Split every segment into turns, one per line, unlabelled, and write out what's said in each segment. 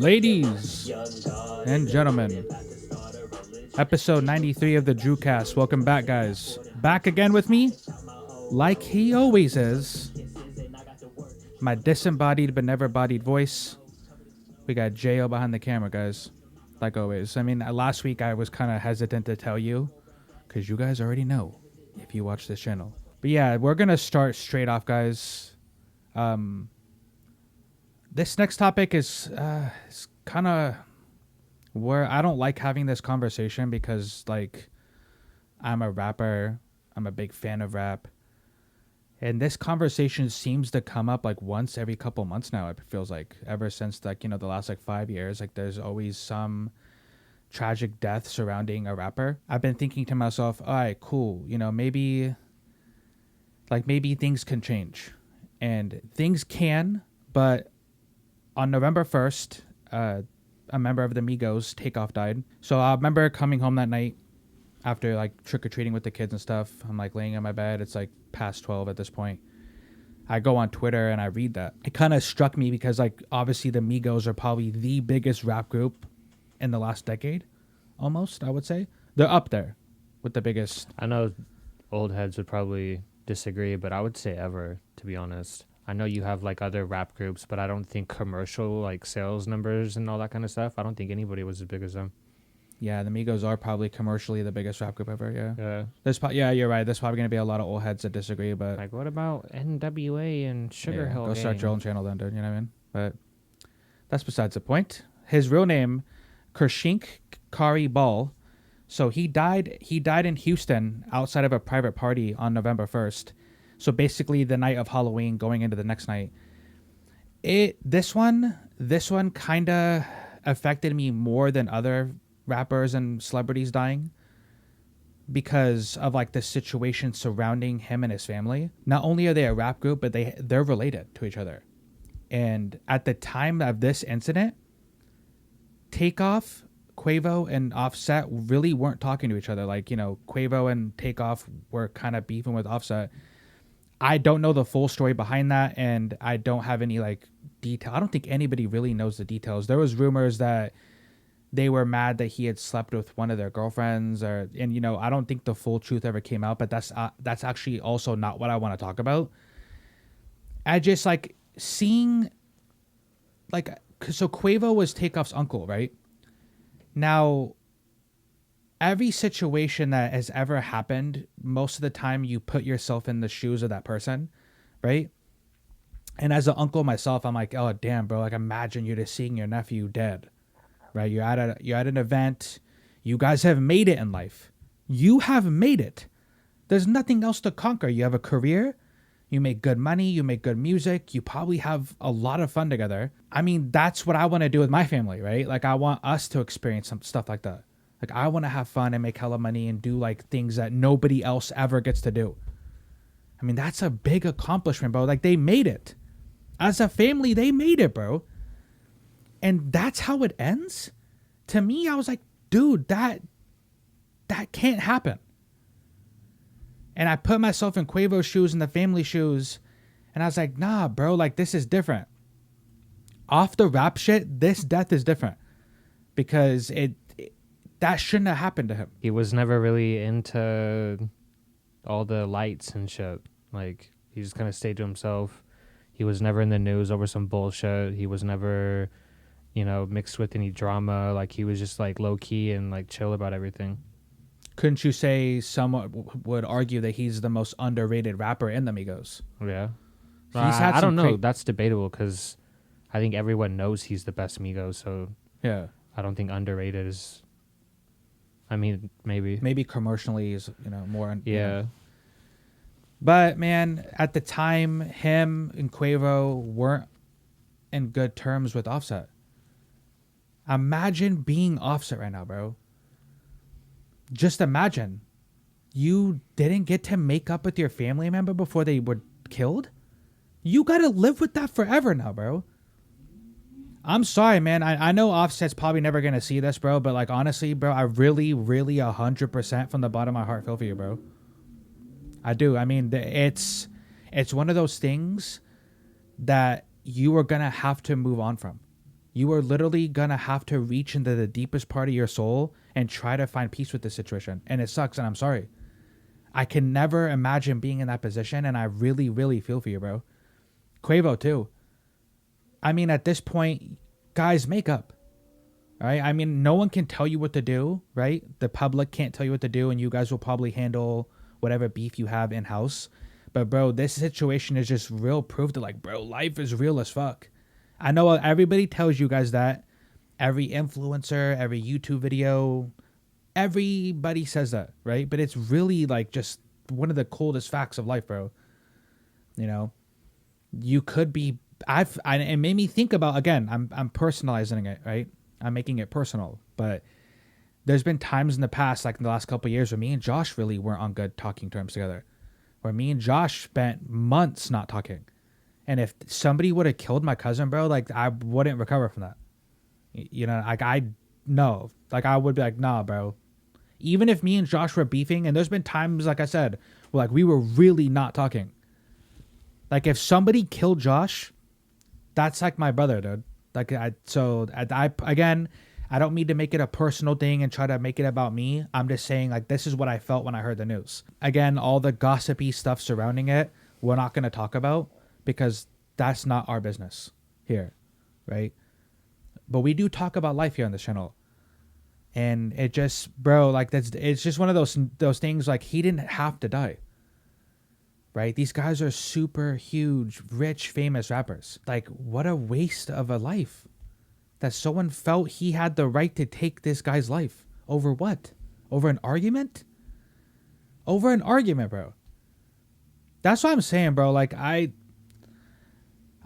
Ladies and gentlemen, episode 93 of the DREWCAST. Welcome back, guys. Back again with me, like he always is. My disembodied but never bodied voice. We got J.O. behind the camera, guys. Like always. I mean, last week I was kind of hesitant to tell you because you guys already know if you watch this channel. But yeah, we're going to start straight off, guys. This next topic is kind of where I don't like having this conversation because, like, I'm a rapper. I'm a big fan of rap. And this conversation seems to come up like once every couple months now. It feels like ever since like, you know, the last like 5 years, like there's always some tragic death surrounding a rapper. I've been thinking to myself, all right, cool. You know, maybe things can change, and things can, but on November 1st, a member of the Migos, Takeoff, died. So I remember coming home that night after like trick-or-treating with the kids and stuff. I'm like laying in my bed. It's like past 12 at this point. I go on Twitter and I read that. It kind of struck me because like obviously the Migos are probably the biggest rap group in the last decade. Almost, I would say. They're up there with the biggest.
I know old heads would probably disagree, but I would say ever, to be honest. I know you have like other rap groups, but I don't think commercial like sales numbers and all that kind of stuff, I don't think anybody was as big as them.
Yeah, the Migos are probably commercially the biggest rap group ever.
Yeah.
Yeah, you're right. There's probably gonna be a lot of old heads that disagree, but
like, what about NWA and Sugar Hill?
Go start your own channel then, dude. You know what I mean? But that's besides the point. His real name, Kershink Kari Ball. So he died in Houston outside of a private party on November 1st. So basically the night of Halloween going into the next night. This one kind of affected me more than other rappers and celebrities dying because of like the situation surrounding him and his family. Not only are they a rap group, but they're related to each other. And at the time of this incident, Takeoff, Quavo, and Offset really weren't talking to each other. Like, you know, Quavo and Takeoff were kind of beefing with Offset. I don't know the full story behind that, and I don't have any like detail. I don't think anybody really knows the details. There was rumors that they were mad that he had slept with one of their girlfriends, and you know, I don't think the full truth ever came out. But that's actually also not what I want to talk about. I just like seeing, like, so Quavo was Takeoff's uncle, right? Now, every situation that has ever happened, most of the time you put yourself in the shoes of that person, right? And as an uncle myself, I'm like, oh damn, bro! Like, imagine you're just seeing your nephew dead, right? You're at an event. You guys have made it in life. You have made it. There's nothing else to conquer. You have a career. You make good money. You make good music. You probably have a lot of fun together. I mean, that's what I want to do with my family, right? Like, I want us to experience some stuff like that. Like, I want to have fun and make hella money and do like things that nobody else ever gets to do. I mean, that's a big accomplishment, bro. Like, they made it. As a family, they made it, bro. And that's how it ends? To me, I was like, dude, that can't happen. And I put myself in Quavo's shoes and the family shoes, and I was like, nah, bro, like, this is different. Off the rap shit, this death is different. Because that shouldn't have happened to him.
He was never really into all the lights and shit. Like, he just kind of stayed to himself. He was never in the news over some bullshit. He was never, you know, mixed with any drama. Like, he was just like low key and like chill about everything.
Couldn't you say someone would argue that he's the most underrated rapper in the Migos?
Yeah.
I
don't know. That's debatable because I think everyone knows he's the best Migos. So
yeah,
I don't think underrated is. I mean, maybe
commercially is, you know, more.
Yeah.
You know. But man, at the time, him and Quavo weren't in good terms with Offset. Imagine being Offset right now, bro. Just imagine. You didn't get to make up with your family member before they were killed? You gotta live with that forever now, bro. I'm sorry, man. I know Offset's probably never gonna see this, bro, but like, honestly, bro, I really, really 100% from the bottom of my heart feel for you, bro. I do. I mean, it's one of those things that you are gonna have to move on from. You are literally gonna have to reach into the deepest part of your soul and try to find peace with this situation. And it sucks, and I'm sorry. I can never imagine being in that position, and I really, really feel for you, bro. Quavo, too. I mean, at this point, guys, make up. Right? I mean, no one can tell you what to do, right? The public can't tell you what to do, and you guys will probably handle whatever beef you have in-house. But, bro, this situation is just real proof that, like, bro, life is real as fuck. I know everybody tells you guys that. Every influencer, every YouTube video, everybody says that, right? But it's really, like, just one of the coldest facts of life, bro. You know? You could be... it made me think about, again, I'm personalizing it, right? I'm making it personal, but there's been times in the past, like in the last couple of years, where me and Josh really weren't on good talking terms together, where me and Josh spent months not talking. And if somebody would have killed my cousin, bro, like I wouldn't recover from that. You know, like I would be like, nah, bro. Even if me and Josh were beefing, and there's been times, like I said, where like we were really not talking. Like if somebody killed Josh, that's like my brother, dude. Like I again, I don't mean to make it a personal thing and try to make it about me. I'm just saying, like, this is what I felt when I heard the news. Again, all the gossipy stuff surrounding it, we're not going to talk about because that's not our business here, right? But we do talk about life here on this channel. And it just, bro, like it's just one of those things, like he didn't have to die. Right? These guys are super huge, rich, famous rappers. Like, what a waste of a life. That someone felt he had the right to take this guy's life. Over what? Over an argument? Over an argument, bro. That's what I'm saying, bro. Like, I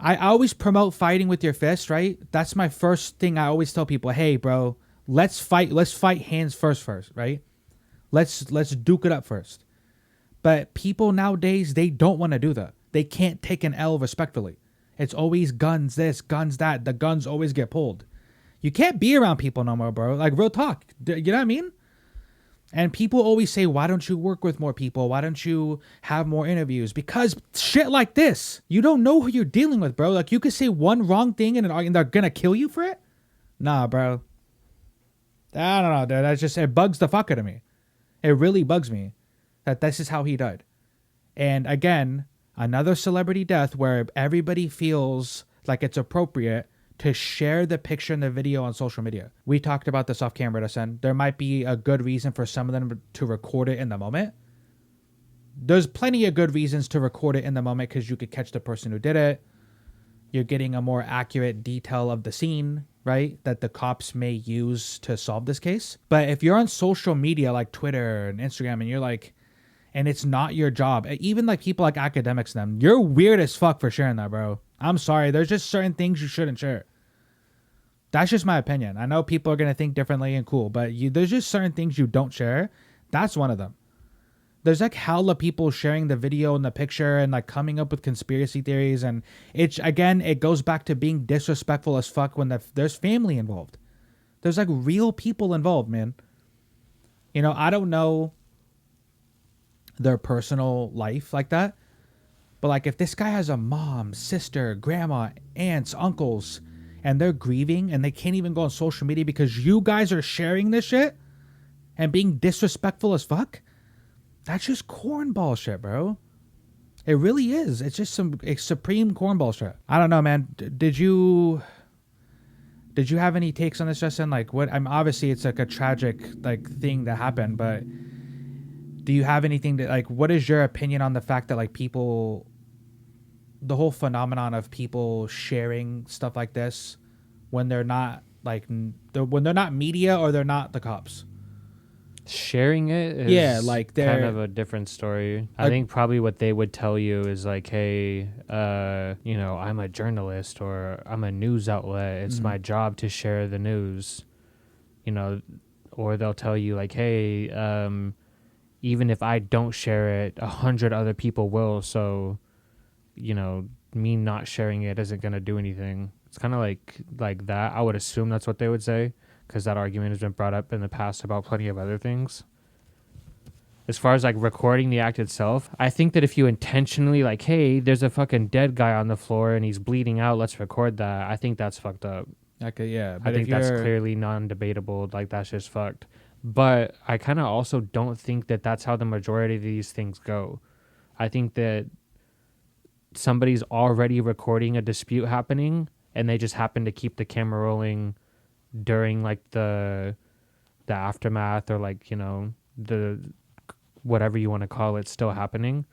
always promote fighting with your fist, right? That's my first thing I always tell people. Hey, bro, let's fight. Let's fight hands first, right? Let's duke it up first. But people nowadays, they don't want to do that. They can't take an L respectfully. It's always guns this, guns that. The guns always get pulled. You can't be around people no more, bro. Like, real talk. You know what I mean? And people always say, why don't you work with more people? Why don't you have more interviews? Because shit like this, you don't know who you're dealing with, bro. Like, you could say one wrong thing and they're going to kill you for it? Nah, bro. I don't know, dude. That's just, it bugs the fuck out of me. It really bugs me. That this is how he died. And again, another celebrity death where everybody feels like it's appropriate to share the picture and the video on social media. We talked about this off camera, Dustin. There might be a good reason for some of them to record it in the moment. There's plenty of good reasons to record it in the moment because you could catch the person who did it. You're getting a more accurate detail of the scene, right? That the cops may use to solve this case. But if you're on social media like Twitter and Instagram and you're like, and it's not your job. Even like people like academics, them, you're weird as fuck for sharing that, bro. I'm sorry. There's just certain things you shouldn't share. That's just my opinion. I know people are going to think differently and cool, but there's just certain things you don't share. That's one of them. There's like hella people sharing the video and the picture and like coming up with conspiracy theories. And it's, again, it goes back to being disrespectful as fuck when there's family involved. There's like real people involved, man. You know, I don't know their personal life like that, but like if this guy has a mom, sister, grandma, aunts, uncles, and they're grieving and they can't even go on social media because you guys are sharing this shit and being disrespectful as fuck, that's just cornball shit, bro. It really is. It's just some supreme cornball shit. I don't know, man. Did you have any takes on this, Justin? Like, what? I'm obviously it's like a tragic like thing that happened, but do you have anything that, like, what is your opinion on the fact that, like, people, the whole phenomenon of people sharing stuff like this when they're not, like, when they're not media or they're not the cops?
Sharing it is
like they're
kind of a different story. I think probably what they would tell you is like, hey, you know, I'm a journalist or I'm a news outlet. It's my job to share the news, you know, or they'll tell you like, hey, even if I don't share it, 100 other people will. So, you know, me not sharing it isn't going to do anything. It's kind of like that. I would assume that's what they would say because that argument has been brought up in the past about plenty of other things. As far as like recording the act itself, I think that if you intentionally like, hey, there's a fucking dead guy on the floor and he's bleeding out, let's record that. I think that's fucked up.
Okay, yeah,
I
but if
think that's
you're
clearly non-debatable. Like, that's just fucked. But I kind of also don't think that that's how the majority of these things go. I think that somebody's already recording a dispute happening, and they just happen to keep the camera rolling during like the aftermath, or like, the whatever you want to call it still happening,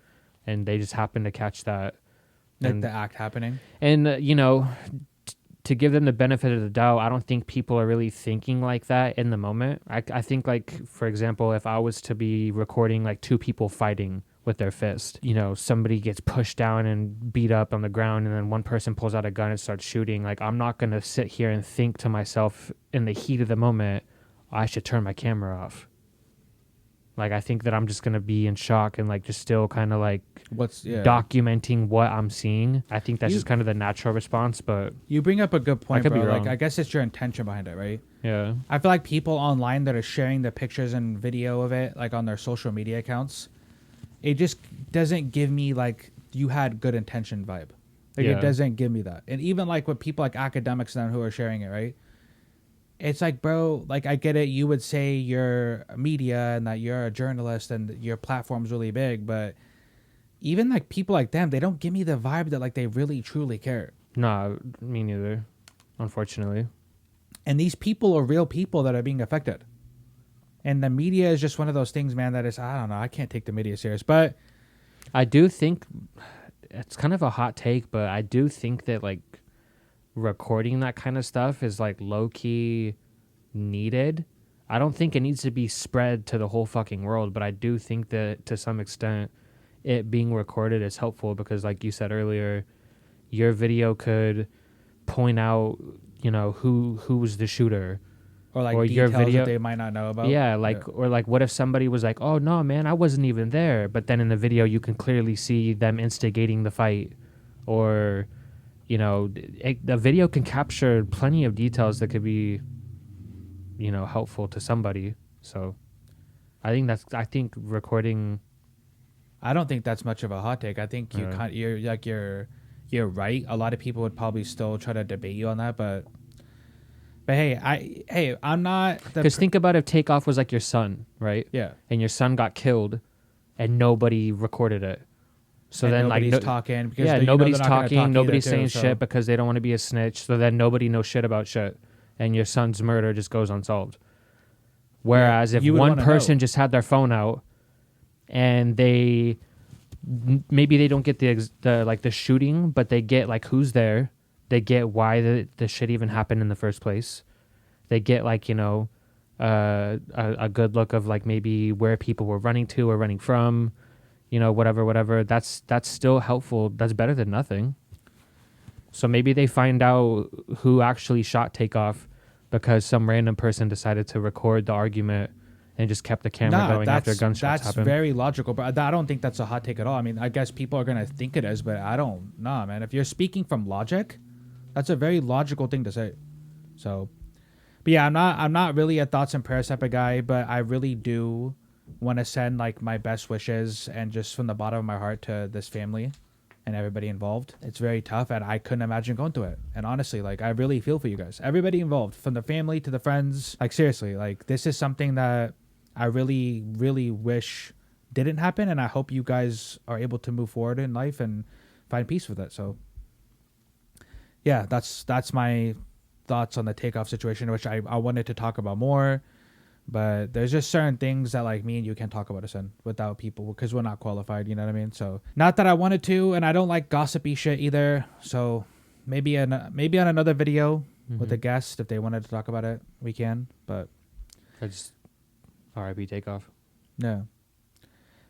and they just happen to catch that.
like the
And
act happening.
to give them the benefit of the doubt, I don't think people are really thinking like that in the moment. I think, like, for example, if I was to be recording like two people fighting with their fist, somebody gets pushed down and beat up on the ground, and then one person pulls out a gun and starts shooting. Like, I'm not going to sit here and think to myself in the heat of the moment, I should turn my camera off. Like, I think that I'm just going to be in shock and like just still kind of like documenting what I'm seeing. I think that's just kind of the natural response, but
you bring up a good point,
could be
bro. Like,
wrong.
I guess it's your intention behind it, right?
yeah.
I feel like people online that are sharing the pictures and video of it, like on their social media accounts, it just doesn't give me like you had good intention vibe. Like,
Yeah.
it doesn't give me that. And even like with people like academics then who are sharing it, right? It's like, bro, like, I get it. You would say you're media and that you're a journalist and your platform's really big, but even like people like them, they don't give me the vibe that like they really truly care.
No, me neither, unfortunately.
And these people are real people that are being affected. And the media is just one of those things, man, that is, I don't know, I can't take the media serious. But
I do think it's kind of a hot take, but I do think that like recording that kind of stuff is like low key needed. I don't think it needs to be spread to the whole fucking world, but I do think that to some extent it being recorded is helpful, because like you said earlier, your video could point out, who was the shooter.
or like
Or your
details
video
that they might not know about.
Yeah, like, or like, what if somebody was like, "Oh no, man, I wasn't even there," but then in the video you can clearly see them instigating the fight, or, the video can capture plenty of details that could be, helpful to somebody. So, I think recording.
I don't think that's much of a hot take. I think you're right. A lot of people would probably still try to debate you on that, but hey, I'm not.
Because think about if Takeoff was like your son, right?
Yeah.
And your son got killed, and nobody recorded it. So
and
then,
nobody's
like,
talking because
nobody's
they're not gonna
talking,
talk
nobody's
either,
saying
too,
shit because they don't want to be a snitch. So then nobody knows shit about shit, and your son's murder just goes unsolved. Whereas if one person just had their phone out, and maybe they don't get the shooting, but they get like who's there, they get why the shit even happened in the first place. They get like a good look of like maybe where people were running to or running from. Whatever. That's still helpful. That's better than nothing. So maybe they find out who actually shot Takeoff because some random person decided to record the argument and just kept the camera going after gunshots happened.
That's very logical, but I don't think that's a hot take at all. I mean, I guess people are going to think it is, but I don't know, man. If you're speaking from logic, that's a very logical thing to say. So, but yeah, I'm not really a thoughts and prayers type of guy, but I really do want to send like my best wishes and just from the bottom of my heart to this family and everybody involved. It's very tough, and I couldn't imagine going through it. And honestly, like, I really feel for you guys, everybody involved, from the family to the friends. Like, seriously, like, this is something that I really, really wish didn't happen, and I hope you guys are able to move forward in life and find peace with it. So, yeah, that's my thoughts on the Takeoff situation, which I wanted to talk about more. But there's just certain things that like me and you can't talk about us in without people because we're not qualified. You know what I mean? So not that I wanted to, and I don't like gossipy shit either. So maybe on another video with a guest, if they wanted to talk about it, we can. But
I just R.I.P. Takeoff.
No.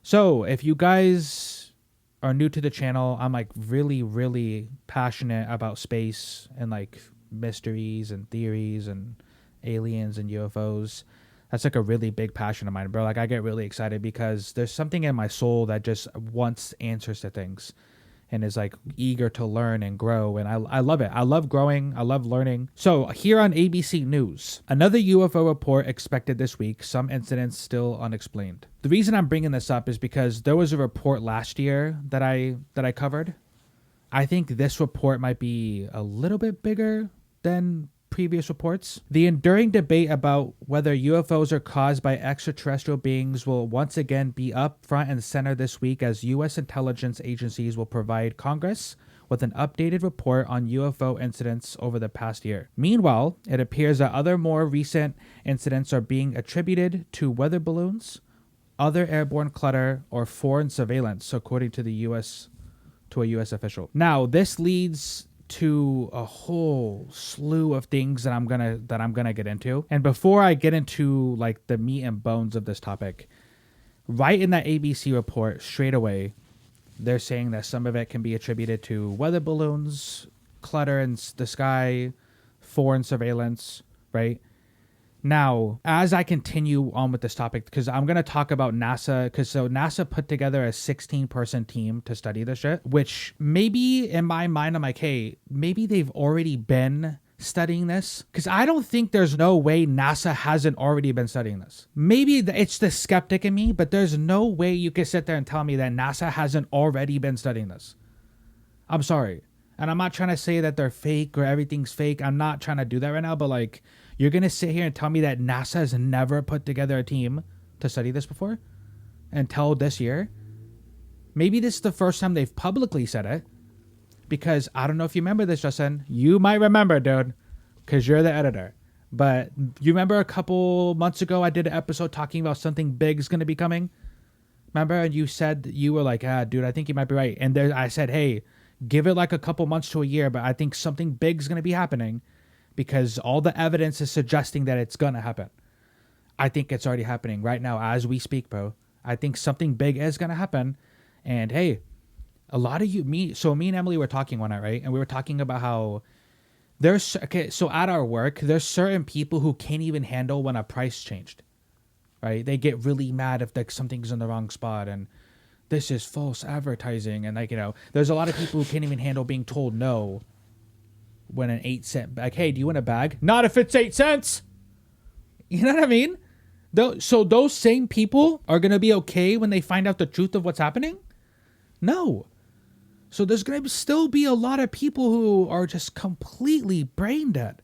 So if you guys are new to the channel, I'm like really, really passionate about space and like mysteries and theories and aliens and UFOs. That's like a really big passion of mine, bro. Like, I get really excited because there's something in my soul that just wants answers to things and is like eager to learn and grow. And I love it. I love growing. I love learning. So here on ABC News, another UFO report expected this week. Some incidents still unexplained. The reason I'm bringing this up is because there was a report last year that I covered. I think this report might be a little bit bigger than previous reports. The enduring debate about whether UFOs are caused by extraterrestrial beings will once again be up front and center this week as U.S. intelligence agencies will provide Congress with an updated report on UFO incidents over the past year. Meanwhile, it appears that other more recent incidents are being attributed to weather balloons, other airborne clutter, or foreign surveillance, according to a U.S. official. Now, this leads to a whole slew of things that I'm gonna get into. And before I get into like the meat and bones of this topic, right in that ABC report, straight away, they're saying that some of it can be attributed to weather balloons, clutter in the sky, foreign surveillance, right? Now, as I continue on with this topic, because I'm going to talk about NASA, so NASA put together a 16-person team to study this shit, which maybe in my mind, I'm like, hey, maybe they've already been studying this, because I don't think there's no way NASA hasn't already been studying this. Maybe it's the skeptic in me, but there's no way you can sit there and tell me that NASA hasn't already been studying this. I'm sorry. And I'm not trying to say that they're fake or everything's fake. I'm not trying to do that right now, but like, you're going to sit here and tell me that NASA has never put together a team to study this before until this year? Maybe this is the first time they've publicly said it. Because I don't know if you remember this, Justin. You might remember, dude, because you're the editor. But you remember a couple months ago I did an episode talking about something big is going to be coming? Remember? And you said, you were like, dude, I think you might be right. And there, I said, hey, give it like a couple months to a year, but I think something big is going to be happening because all the evidence is suggesting that it's going to happen. I think it's already happening right now as we speak, bro. I think something big is going to happen. And hey, a lot of me and Emily were talking one night, right? And we were talking about how so at our work, there's certain people who can't even handle when a price changed, right? They get really mad if like something's in the wrong spot and this is false advertising. And like, there's a lot of people who can't even handle being told no when an 8-cent bag, hey, do you want a bag? Not if it's 8 cents. You know what I mean? So those same people are going to be okay when they find out the truth of what's happening? No. So there's going to still be a lot of people who are just completely brain dead,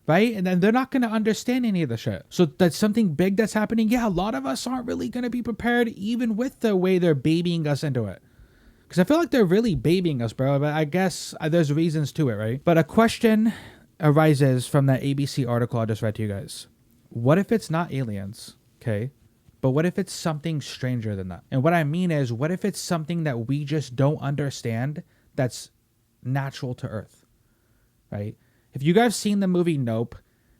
right? And then they're not going to understand any of the shit. So that's something big that's happening. Yeah, a lot of us aren't really going to be prepared even with the way they're babying us into it. Because I feel like they're really babying us, bro. But I guess there's reasons to it, right? But a question arises from that ABC article I just read to you guys. What if it's not aliens, okay? But what if it's something stranger than that? And what I mean is, what if it's something that we just don't understand that's natural to Earth, right? If you guys seen the movie Nope,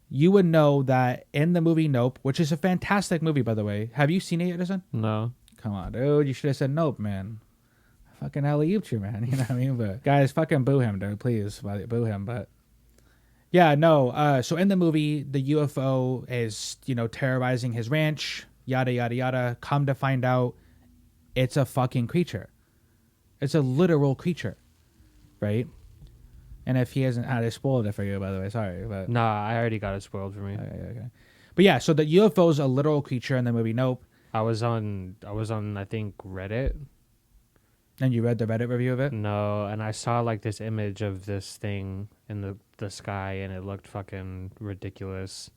you would know that in the movie Nope, which is a fantastic movie, by the way. Have you seen it yet, Edison?
No.
Come on, dude. You should have said Nope, man. Fucking alley-ooped you, man. You know what I mean? But guys, fucking boo him, dude. Please, boo him. But yeah, no. So in the movie, the UFO is, terrorizing his ranch. Yada, yada, yada. Come to find out, it's a fucking creature. It's a literal creature, right? And if he hasn't, I spoiled it for you, by the way. Sorry, but
Nah, I already got it spoiled for me.
Okay. But yeah, so the UFO is a literal creature in the movie Nope.
I was on, I think, Reddit.
And you read the Reddit review of it?
No, and I saw like this image of this thing in the sky, and it looked fucking ridiculous.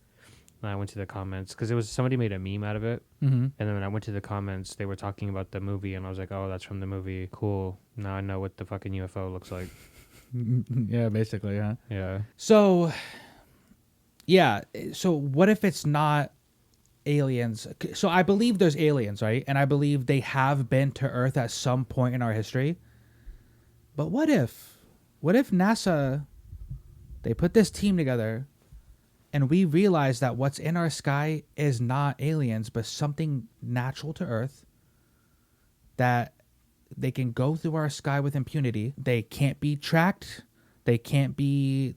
And I went to the comments because it was somebody made a meme out of it.
Mm-hmm.
And then when I went to the comments, they were talking about the movie, and I was like, "Oh, that's from the movie. Cool. Now I know what the fucking UFO looks like."
Yeah, basically, huh?
Yeah.
So, yeah. So what if it's not aliens? So I believe there's aliens, right? And I believe they have been to Earth at some point in our history. But what if NASA, they put this team together and we realize that what's in our sky is not aliens, but something natural to Earth, that they can go through our sky with impunity. They can't be tracked. They can't be...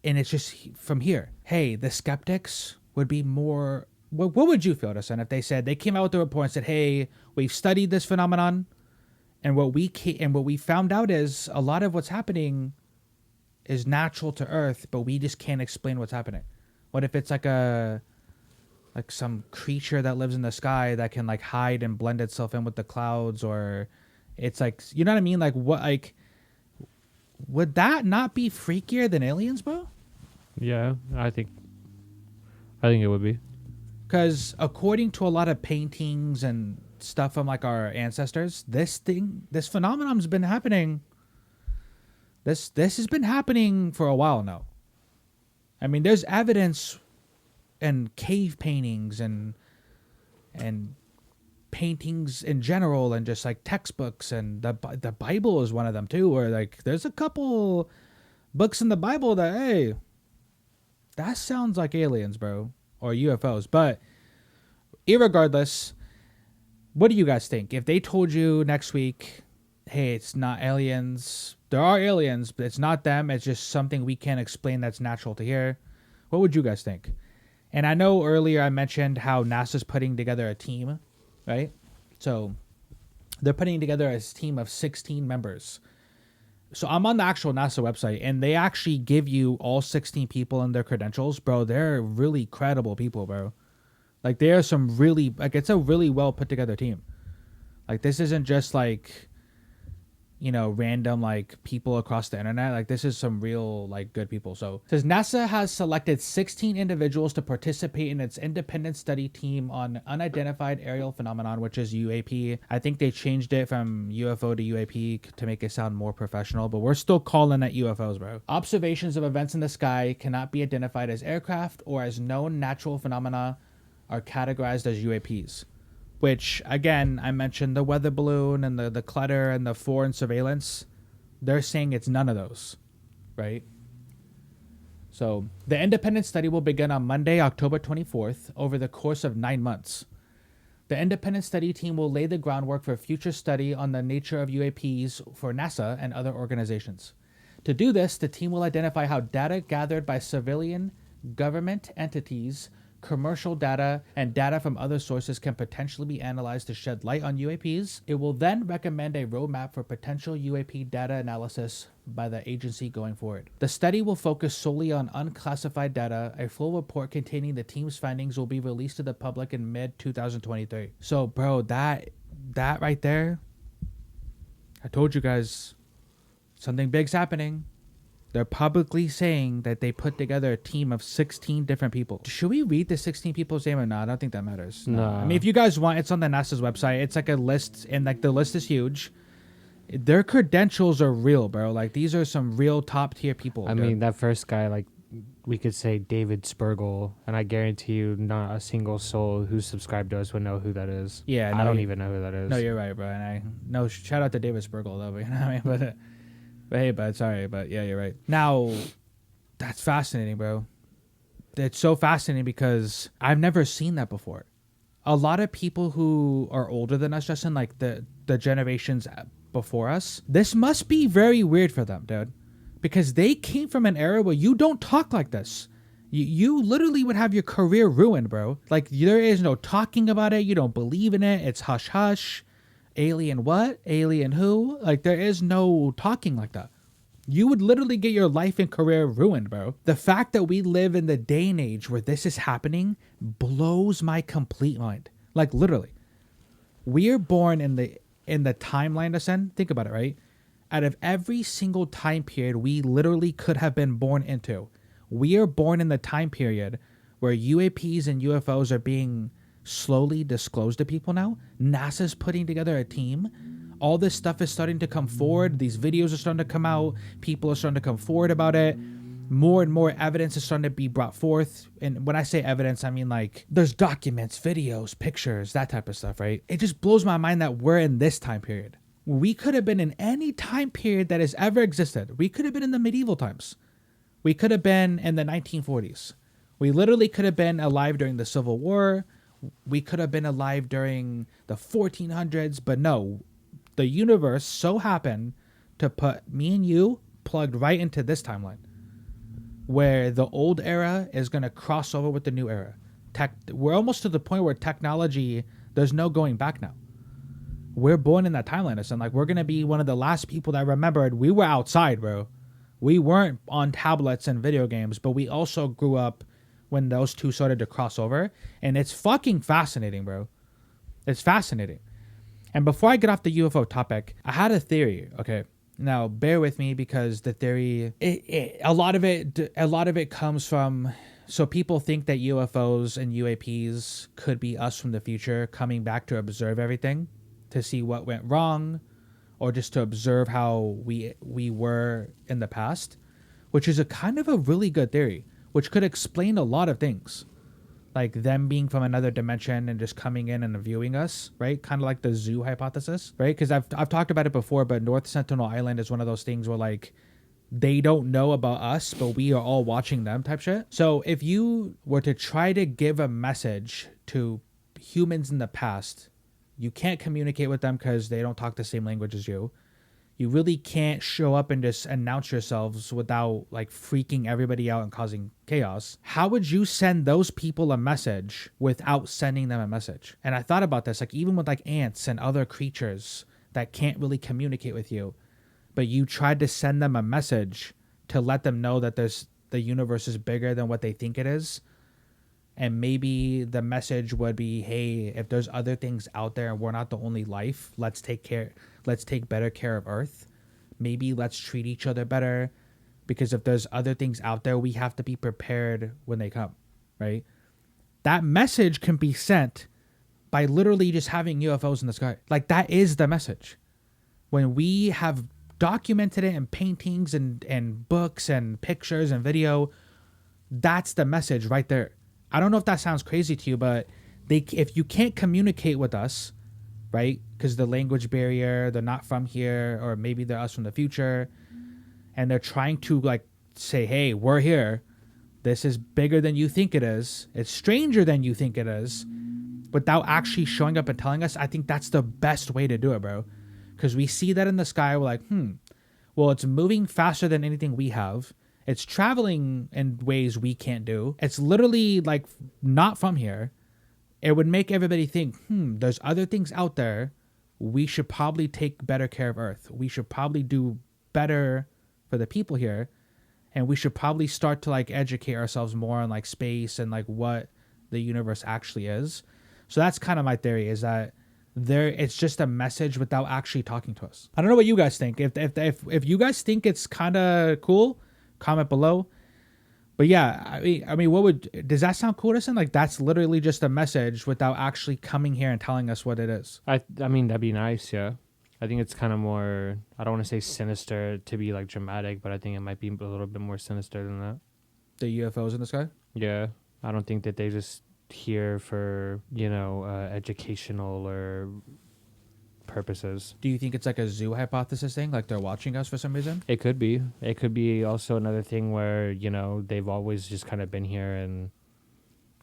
And it's just from here. Hey, the skeptics would be more... What would you feel, Dustin, if they came out with a report and said, hey, we've studied this phenomenon, and what we found out is a lot of what's happening is natural to Earth, but we just can't explain what's happening. What if it's like some creature that lives in the sky that can like hide and blend itself in with the clouds, or it's like, you know what I mean? Like what, like, would that not be freakier than aliens, bro?
Yeah, I think it would be.
Because according to a lot of paintings and stuff from like our ancestors, this phenomenon's been happening. This has been happening for a while now. I mean, there's evidence and cave paintings and paintings in general, and just like textbooks, and the Bible is one of them too. Where like there's a couple books in the Bible that, hey, that sounds like aliens, bro, or UFOs. But irregardless, what do you guys think? If they told you next week, hey, it's not aliens, there are aliens, but it's not them, it's just something we can't explain that's natural to hear, what would you guys think? And I know earlier I mentioned how NASA's putting together a team, right? So they're putting together a team of 16 members. So I'm on the actual NASA website, and they actually give you all 16 people and their credentials. Bro, they're really credible people, bro. Like, they are some really, like, it's a really well put together team. Like, this isn't just like, you know, random like people across the internet. Like, this is some real like good people. So it says NASA has selected 16 individuals to participate in its independent study team on unidentified aerial phenomenon, which is UAP. I think they changed it from UFO to UAP to make it sound more professional, but we're still calling it UFOs, bro. Observations of events in the sky cannot be identified as aircraft or as known natural phenomena are categorized as UAPs. Which, again, I mentioned the weather balloon and the clutter and the foreign surveillance. They're saying it's none of those, right? So the independent study will begin on Monday, October 24th, over the course of 9 months. The independent study team will lay the groundwork for future study on the nature of UAPs for NASA and other organizations. To do this, the team will identify how data gathered by civilian government entities, commercial data, and data from other sources can potentially be analyzed to shed light on UAPs. It will then recommend a roadmap for potential UAP data analysis by the agency going forward. The study will focus solely on unclassified data. A full report containing the team's findings will be released to the public in mid-2023. So, bro, that right there, I told you guys, something big's happening. They're publicly saying that they put together a team of 16 different people. Should we read the 16 people's name or not? I don't think that matters.
No.
I mean, if you guys want, it's on the NASA's website. It's like a list, and like the list is huge. Their credentials are real, bro. Like, these are some real top tier people.
I mean, that first guy, like, we could say David Spergel, and I guarantee you not a single soul who's subscribed to us would know who that is.
Yeah,
I don't even know who that is.
No, you're right, bro. And shout out to David Spergel, though. But, you know what I mean? But hey, bud, sorry, but yeah, you're right. Now, that's fascinating, bro. It's so fascinating because I've never seen that before. A lot of people who are older than us, Justin, like the generations before us, this must be very weird for them, dude. Because they came from an era where you don't talk like this. You literally would have your career ruined, bro. Like, there is no talking about it. You don't believe in it. It's hush hush. Alien what? Alien who? Like, there is no talking like that. You would literally get your life and career ruined, bro. The fact that we live in the day and age where this is happening blows my complete mind. Like, literally. We are born in the timeline, Ascend. Think about it, right? Out of every single time period we literally could have been born into, we are born in the time period where UAPs and UFOs are being slowly disclosed to people now. NASA's putting together a team. All this stuff is starting to come forward. These videos are starting to come out. People are starting to come forward about it. More and more evidence is starting to be brought forth. And when I say evidence, I mean like there's documents, videos, pictures, that type of stuff, right? It just blows my mind that we're in this time period. We could have been in any time period that has ever existed. We could have been in the medieval times. We could have been in the 1940s. We literally could have been alive during the Civil War. We could have been alive during the 1400s, but no, the universe so happened to put me and you plugged right into this timeline where the old era is going to cross over with the new era. We're almost to the point where technology, there's no going back now. We're born in that timeline. And like, we're going to be one of the last people that remembered we were outside, bro. We weren't on tablets and video games, but we also grew up when those two started to cross over. And it's fucking fascinating, bro. It's fascinating. And before I get off the UFO topic, I had a theory, okay? Now, bear with me because the theory, a lot of it comes from. So people think that UFOs and UAPs could be us from the future coming back to observe everything, to see what went wrong, or just to observe how we were in the past, which is a kind of a really good theory, which could explain a lot of things. Like them being from another dimension and just coming in and viewing us, right? Kind of like the zoo hypothesis, right? Because I've talked about it before, but North Sentinel Island is one of those things where like they don't know about us, but we are all watching them type shit. So if you were to try to give a message to humans in the past, you can't communicate with them because they don't talk the same language as you. You really can't show up and just announce yourselves without like freaking everybody out and causing chaos. How would you send those people a message without sending them a message? And I thought about this, like even with like ants and other creatures that can't really communicate with you, but you tried to send them a message to let them know that the universe is bigger than what they think it is. And maybe the message would be, hey, if there's other things out there and we're not the only life, let's take better care of Earth. Maybe let's treat each other better, because if there's other things out there, we have to be prepared when they come, right? That message can be sent by literally just having UFOs in the sky. Like that is the message. When we have documented it in paintings and books and pictures and video, that's the message right there. I don't know if that sounds crazy to you, but if you can't communicate with us, right? Because the language barrier, they're not from here, or maybe they're us from the future, and they're trying to like say, hey, we're here. This is bigger than you think it is. It's stranger than you think it is, without actually showing up and telling us. I think that's the best way to do it, bro. Because we see that in the sky, we're like, well, it's moving faster than anything we have. It's traveling in ways we can't do. It's literally like not from here. It would make everybody think, there's other things out there. We should probably take better care of Earth. We should probably do better for the people here. And we should probably start to like educate ourselves more on like space and like what the universe actually is. So that's kind of my theory, is that it's just a message without actually talking to us. I don't know what you guys think. If you guys think it's kind of cool, comment below. But yeah, I mean, does that sound cool to sound like that's literally just a message without actually coming here and telling us what it is?
I mean, that'd be nice, yeah. I think it's kind of more, I don't want to say sinister to be like dramatic, but I think it might be a little bit more sinister than that.
The UFOs in the sky?
Yeah. I don't think that they just here for, educational or purposes.
Do you think it's like a zoo hypothesis thing? Like they're watching us for some reason?
It could be. It could be also another thing where, they've always just kind of been here and,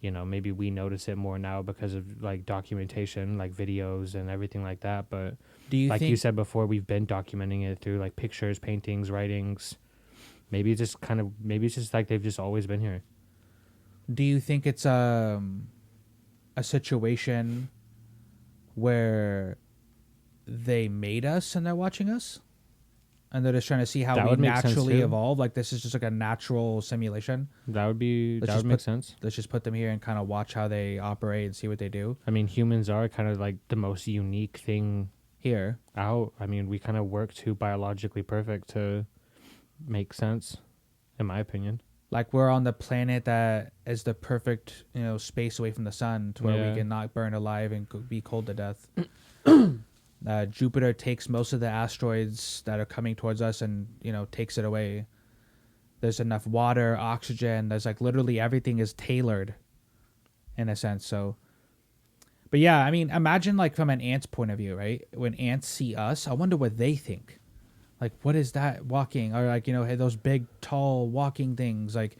maybe we notice it more now because of like documentation, like videos and everything like that. But
do you
you said before, we've been documenting it through like pictures, paintings, writings. Maybe it's just like they've just always been here.
Do you think it's a situation where they made us and they're watching us? And they're just trying to see how we naturally evolve? Like this is just like a natural simulation?
That would make sense.
Let's just put them here and kind of watch how they operate and see what they do.
I mean, humans are kind of like the most unique thing
here
out. I mean, we kind of work too biologically perfect to make sense, in my opinion.
Like we're on the planet that is the perfect, space away from the sun to where we can not burn alive and be cold to death. Jupiter takes most of the asteroids that are coming towards us and, takes it away. There's enough water, oxygen. There's like literally everything is tailored in a sense. So, but yeah, I mean, imagine like from an ant's point of view, right? When ants see us, I wonder what they think. Like, what is that walking? Or like, hey, those big, tall walking things. Like,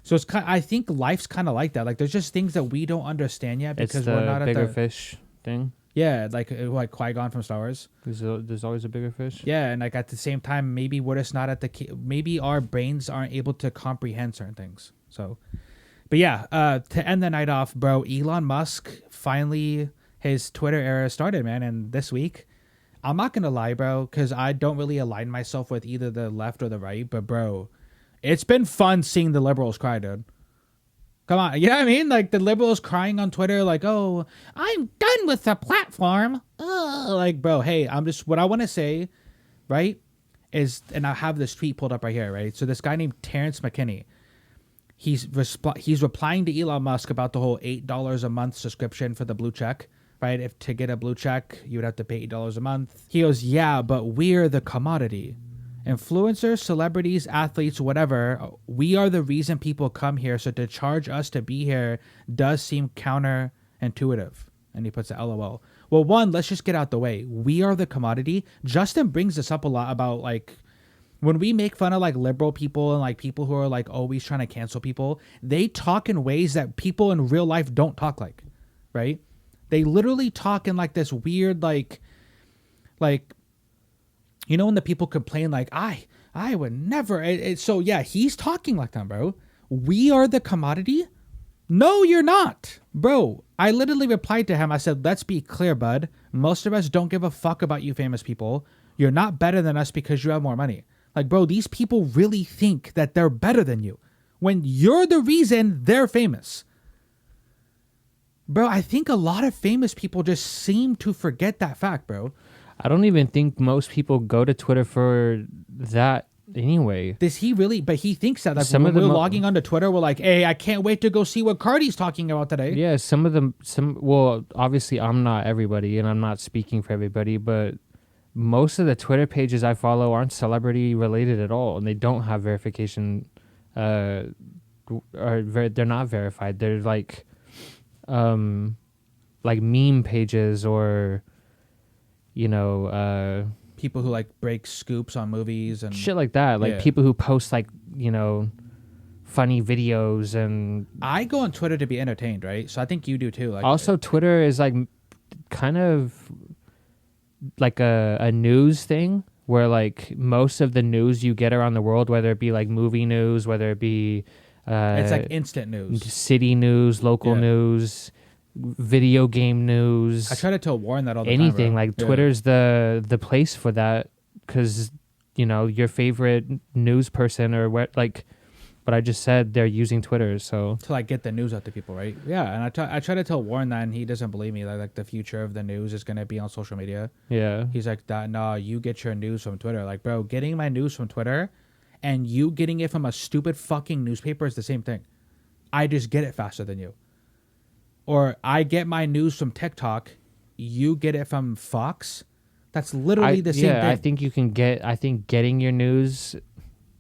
so it's kind. I think life's kind of like that. Like, there's just things that we don't understand yet because we're not at the
bigger fish thing.
Yeah, like Qui-Gon from Star Wars.
There's always a bigger fish.
Yeah, and like at the same time, maybe we're just not maybe our brains aren't able to comprehend certain things. So, but yeah, to end the night off, bro, Elon Musk finally his Twitter era started, man, and this week. I'm not going to lie, bro, because I don't really align myself with either the left or the right. But, bro, it's been fun seeing the liberals cry, dude. Come on. You know what I mean? Like, the liberals crying on Twitter, like, oh, I'm done with the platform. Like, bro, hey, what I want to say, right, is, and I have this tweet pulled up right here, right? So this guy named Terrence McKinney, he's replying to Elon Musk about the whole $8 a month subscription for the blue check, right? If to get a blue check, you would have to pay $8 a month. He goes, yeah, but we're the commodity. Influencers, celebrities, athletes, whatever, we are the reason people come here. So to charge us to be here does seem counterintuitive. And he puts a LOL. Well, one, let's just get out the way. We are the commodity. Justin brings this up a lot about like when we make fun of like liberal people and like people who are like always trying to cancel people, they talk in ways that people in real life don't talk like, right? They literally talk in like this weird like you know when the people complain like I would never. So yeah, he's talking like that, bro. We are the commodity. No, you're not, bro. I literally replied to him. I said, let's be clear, bud. Most of us don't give a fuck about you famous people. You're not better than us because you have more money. Like, bro, these people really think that they're better than you when you're the reason they're famous. Bro, I think a lot of famous people just seem to forget that fact, bro.
I don't even think most people go to Twitter for that anyway.
Does he really? But he thinks that. Like, when we're logging onto Twitter, we're like, hey, I can't wait to go see what Cardi's talking about today.
Yeah, well, obviously I'm not everybody and I'm not speaking for everybody, but most of the Twitter pages I follow aren't celebrity related at all. And they don't have verification, they're not verified. They're like meme pages or, you know,
people who like break scoops on movies and
shit like that. Like people who post like, you know, funny videos. And
I go on Twitter to be entertained, right? So I think you do too. Like,
also Twitter is like kind of like a news thing where like most of the news you get around the world, whether it be like movie news, whether it be
it's like instant news,
city news, local news, video game news.
I try to tell Warren that all the
anything
time.
Like Twitter's the place for that, because you know your favorite news person or what, like, but I just said they're using Twitter so
to like get the news out to people, right? Yeah, and I try to tell Warren that, and he doesn't believe me. Like the future of the news is gonna be on social media.
Yeah,
he's like, that. Nah, you get your news from Twitter. Like, bro, getting my news from Twitter, and you getting it from a stupid fucking newspaper is the same thing. I just get it faster than you. Or I get my news from TikTok, you get it from Fox. That's literally the same thing.
I think you can I think getting your news,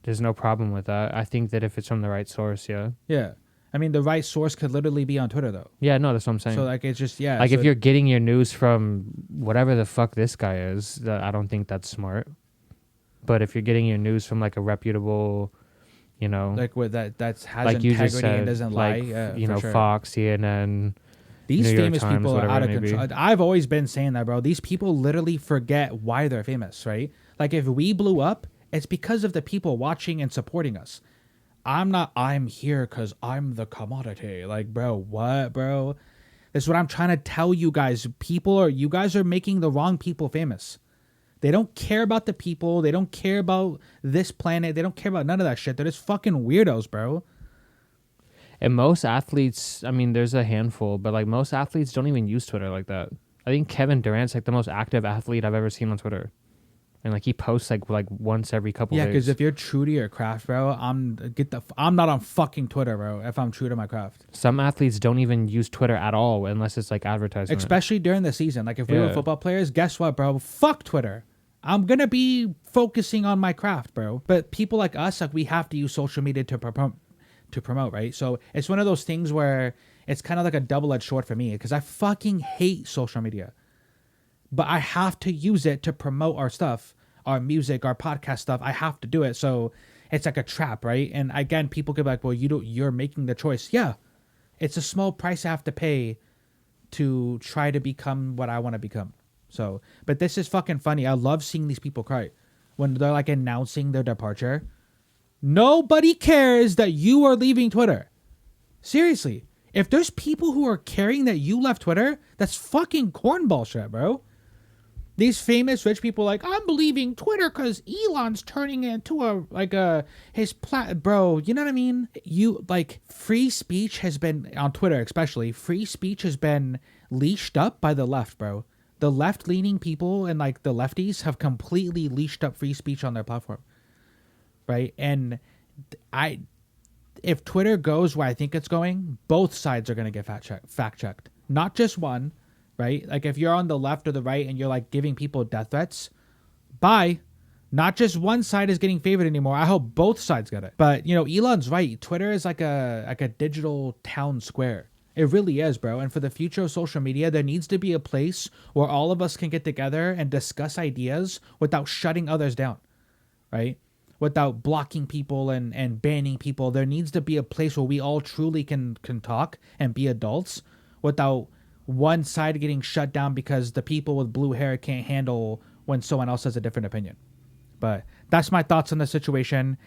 there's no problem with that. I think that if it's from the right source, yeah.
Yeah. I mean, the right source could literally be on Twitter, though.
Yeah, no, that's what I'm saying.
So, like, it's just,
Like, if you're getting your news from whatever the fuck this guy is, I don't think that's smart. But if you're getting your news from, like, a reputable, you know...
Like, with that's has
like
integrity
you just said,
and doesn't
like,
lie.
you know,
sure.
Fox, CNN...
These
New York
famous
Times,
people are out of
maybe.
control. I've always been saying that, bro. These people literally forget why they're famous, right? Like, if we blew up, it's because of the people watching and supporting us. I'm here because I'm the commodity. Like, bro, what, bro? This is what I'm trying to tell you guys. You guys are making the wrong people famous. They don't care about the people. They don't care about this planet. They don't care about none of that shit. They're just fucking weirdos, bro.
And most athletes, I mean, there's a handful, but like most athletes don't even use Twitter like that. I think Kevin Durant's like the most active athlete I've ever seen on Twitter. And like he posts like once every couple days.
Yeah, because if you're true to your craft, bro, I'm not on fucking Twitter, bro, if I'm true to my craft.
Some athletes don't even use Twitter at all unless it's like advertising.
Especially during the season. Like if we were football players, guess what, bro? Fuck Twitter. I'm going to be focusing on my craft, bro. But people like us, like we have to use social media to promote, right? So it's one of those things where it's kind of like a double-edged sword for me because I fucking hate social media. But I have to use it to promote our stuff, our music, our podcast stuff. I have to do it. So it's like a trap, right? And again, people could be like, well, you're making the choice. Yeah. It's a small price I have to pay to try to become what I want to become. So, but this is fucking funny. I love seeing these people cry when they're like announcing their departure. Nobody cares that you are leaving Twitter. Seriously. If there's people who are caring that you left Twitter, that's fucking cornball shit, bro. These famous rich people like, I'm leaving Twitter because Elon's turning it into bro, you know what I mean? Free speech has been, on Twitter especially, free speech has been leashed up by the left, bro. The left-leaning people and like the lefties have completely leashed up free speech on their platform, right? And I, if Twitter goes where I think it's going, both sides are going to get fact checked, not just one, right? Like if you're on the left or the right and you're like giving people death threats, bye. Not just one side is getting favored anymore. I hope both sides get it. But you know, Elon's right. Twitter is like a digital town square. It really is, bro. And for the future of social media, there needs to be a place where all of us can get together and discuss ideas without shutting others down, right? Without blocking people and banning people. There needs to be a place where we all truly can talk and be adults without one side getting shut down because the people with blue hair can't handle when someone else has a different opinion. But that's my thoughts on the situation.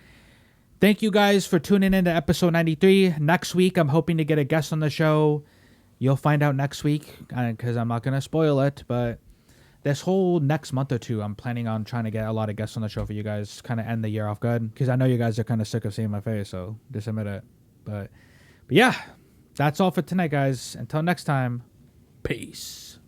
Thank you guys for tuning in to episode 93. Next week, I'm hoping to get a guest on the show. You'll find out next week because I'm not going to spoil it. But this whole next month or two, I'm planning on trying to get a lot of guests on the show for you guys. Kind of end the year off good because I know you guys are kind of sick of seeing my face. So just admit it. But yeah, that's all for tonight, guys. Until next time, peace.